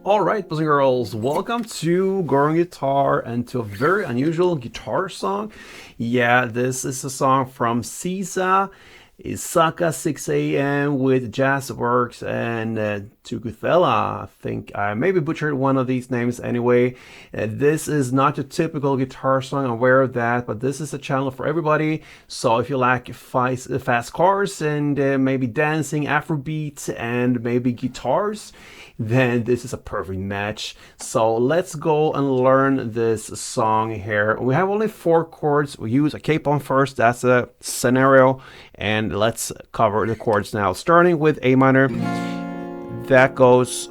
All right, boys and girls, welcome to Goron Guitar and to a very unusual guitar song. Yeah, this is a song from CIZA, ISAKA 6 a.m. with Jazzworx and Thukuthela. I think I maybe butchered one of these names anyway. This is not your typical guitar song, I'm aware of that, but this is a channel for everybody. So if you like fast cars and maybe dancing, Afrobeat, and maybe guitars, then this is a perfect match. So let's go and learn this song here. We have only 4 chords. We use a cape on first, that's a scenario, and let's cover the chords now. Starting with A minor, that goes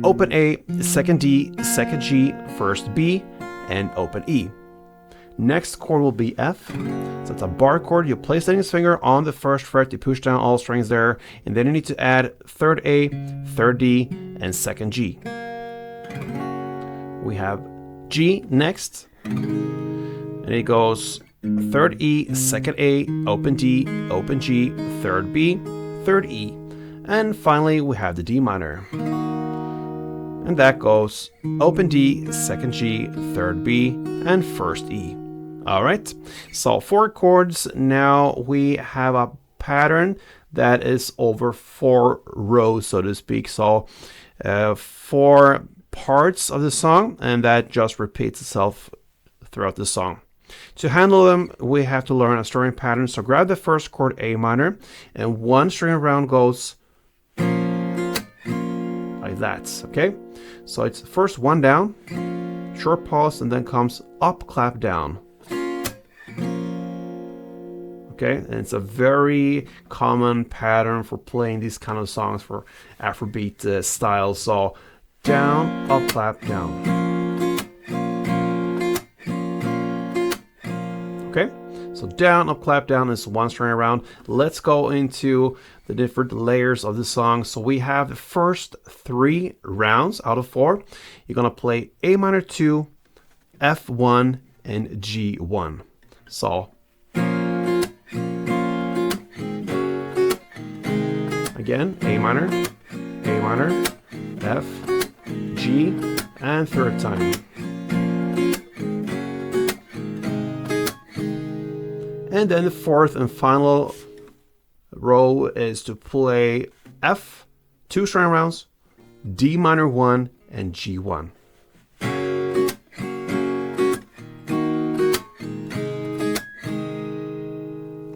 open A, second D, second G, first B, and open E. Next chord will be F. So it's a bar chord. You place the index finger on the first fret, you push down all strings there, and then you need to add third A, third D, and second G. We have G next, and it goes third E, second A, open D, open G, third B, third E. And finally we have the D minor. And that goes open D, second G, third B, and first E. Alright, so 4 chords. Now we have a pattern that is over 4 rows, so to speak. So 4 parts of the song, and that just repeats itself throughout the song. To handle them, we have to learn a strumming pattern. So grab the first chord, A minor, and 1 string around goes like that, okay? So it's first 1 down, short pause, and then comes up, clap, down. Okay, and it's a very common pattern for playing these kind of songs for Afrobeat style. So down, up, clap, down. Okay, so down, up, clap, down is 1 string around. Let's go into the different layers of the song. So we have the first 3 rounds out of 4. You're gonna play A minor 2, F1, and G1. So again, A minor, F, G, and third time. And then the fourth and final row is to play F, 2 string rounds, D minor 1, and G1.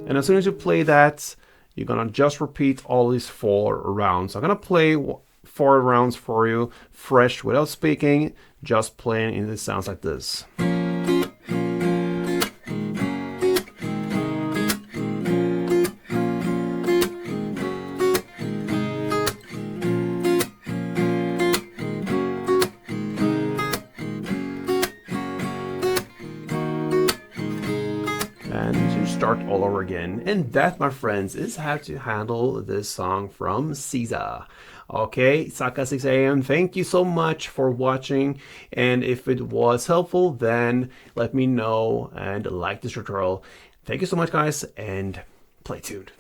And as soon as you play that, you're gonna just repeat all these 4 rounds. I'm gonna play 4 rounds for you, fresh, without speaking, just playing, and it sounds like this. And to start all over again. And that, my friends, is how to handle this song from CIZA. Okay, ISAKA 6 a.m. Thank you so much for watching. And if it was helpful, then let me know and like this tutorial. Thank you so much, guys, and play tuned.